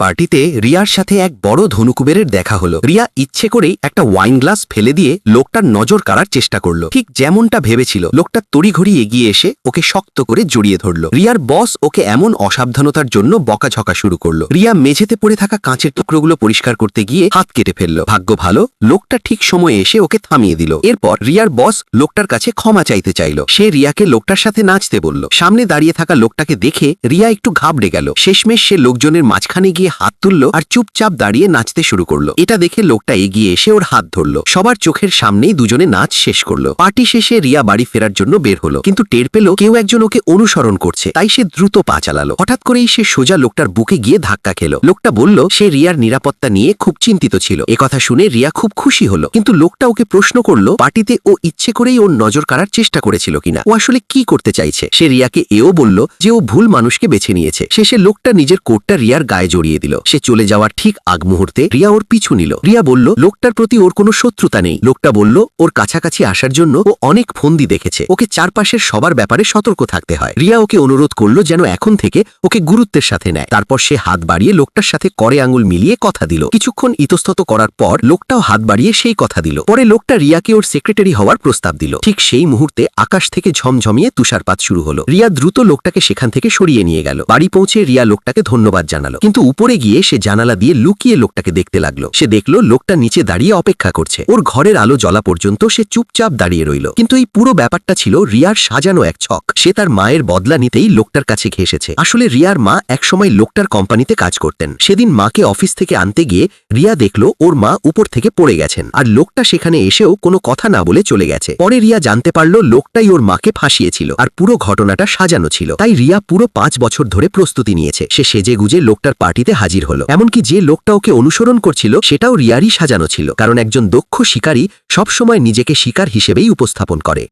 পার্টিতে রিয়ার সাথে এক বড় ধনুকুবেরের দেখা হলো। রিয়া ইচ্ছে করেই একটা ওয়াইন গ্লাস ফেলে দিয়ে লোকটার নজর কাড়ার চেষ্টা করলো। ঠিক যেমনটা ভেবেছিল, লোকটা তড়িঘড়ি এগিয়ে এসে ওকে শক্ত করে জড়িয়ে ধরল। রিয়ার বস ওকে এমন অসাবধানতার জন্য বকাঝকা শুরু করলো। রিয়া মেঝেতে পড়ে থাকা কাঁচের টুকরোগুলো পরিষ্কার করতে গিয়ে হাত কেটে ফেলল। ভাগ্য ভালো, লোকটা ঠিক সময়ে এসে ওকে থামিয়ে দিল। এরপর রিয়ার বস লোকটার কাছে ক্ষমা চাইতে চাইল। সে রিয়াকে লোকটার সাথে নাচতে বলল। সামনে দাঁড়িয়ে থাকা লোকটাকে দেখে রিয়া একটু ঘাবড়ে গেল। শেষমেশ সে লোকজনের মাঝখানে গিয়ে হাত তুলল আর চুপচাপ দাঁড়িয়ে নাচতে শুরু করলো। এটা দেখে লোকটা এগিয়ে এসে ওর হাত ধরল। সবার চোখের সামনেই দুজনে নাচ শেষ করলো। পার্টি শেষে রিয়া বাড়ি ফেরার জন্য বের হলো, কিন্তু টের পেল কেউ একজন ওকে অনুসরণ করছে। তাই সে দ্রুত পা চালালো। হঠাৎ করেই সে সোজা লোকটার বুকে গিয়ে ধাক্কা খেলো। লোকটা বলল সে রিয়ার নিরাপত্তা নিয়ে খুব চিন্তিত ছিল। একথা শুনে রিয়া খুব খুশি হলো, কিন্তু লোকটা ওকে প্রশ্ন করলো পার্টিতে ও ইচ্ছে করেই ওর নজর কাড়ার চেষ্টা করেছিল কিনা, ও আসলে কি করতে চাইছে। সে রিয়াকে এও বলল যে ও ভুল মানুষকে বেছে নিয়েছে। শেষে লোকটা নিজের কোটটা রিয়ার গায়ে জড়িয়ে দিল। সে চলে যাওয়ার ঠিক আগ মুহূর্তে রিয়া ওর পিছু নিল। রিয়া বলল লোকটার প্রতি ওর কোনো শত্রুতা নেই। লোকটা বলল ওর কাছাকাছি আসার জন্য ও অনেক ফন্দি দেখেছে, ওকে চারপাশের সবার ব্যাপারে সতর্ক থাকতে হয়। রিয়া ওকে অনুরোধ করলো যেন এখন থেকে ওকে গুরুত্বের সাথে নেয়। তারপর সে হাত বাড়িয়ে লোকটার সাথে করে আঙুল মিলিয়ে কথা দিল। কিছুক্ষণ ইতস্তত করার পর লোকটাও হাত বাড়িয়ে সেই কথা দিল। পরে লোকটা রিয়াকে ওর সেক্রেটারি হওয়ার প্রস্তাব দিল। ঠিক সেই মুহূর্তে আকাশ থেকে ঝমঝমিয়ে তুষারপাত শুরু হলো। রিয়া দ্রুত লোকটাকে সেখান থেকে সরিয়ে নিয়ে গেল। বাড়ি পৌঁছে রিয়া লোকটাকে ধন্যবাদ জানালো, কিন্তু উপরে গিয়ে সে জানালা দিয়ে লুকিয়ে লোকটাকে দেখতে লাগলো। সে দেখলো লোকটা নিচে দাঁড়িয়ে অপেক্ষা করছে। ওর ঘরের আলো জ্বলা পর্যন্ত সে চুপচাপ দাঁড়িয়ে রইল। কিন্তু এই পুরো ব্যাপারটা ছিল রিয়ার সাজানো এক ছক। সে তার মায়ের বদলা নিতেই লোকটার কাছে ঘেঁষেছে। আসলে রিয়ার মা একসময় লোকটার কোম্পানিতে কাজ করতেন। সেদিন মাকে অফিস থেকে আনতে গিয়ে রিয়া দেখলো ওর মা উপর থেকে পড়ে গেছেন, আর লোকটা সেখানে এসেও কোনো কথা না বলে চলে গেছে। পরে রিয়া জানতে পারলো লোকটাই ওর মাকে ফাঁসিয়েছিল, আর পুরো ঘটনাটা সাজানো ছিল। তাই রিয়া পুরো 5 বছর ধরে প্রস্তুতি নিয়েছে। সে সেজে গুজে লোকটার পার্টিতে হাজির হলো। এমনকি যে লোকটা ওকে অনুসরণ করছিল সেটাও রিয়ারই সাজানো ছিল, কারণ একজন দক্ষ শিকারী সবসময় নিজেকে শিকার হিসেবেই উপস্থাপন করে।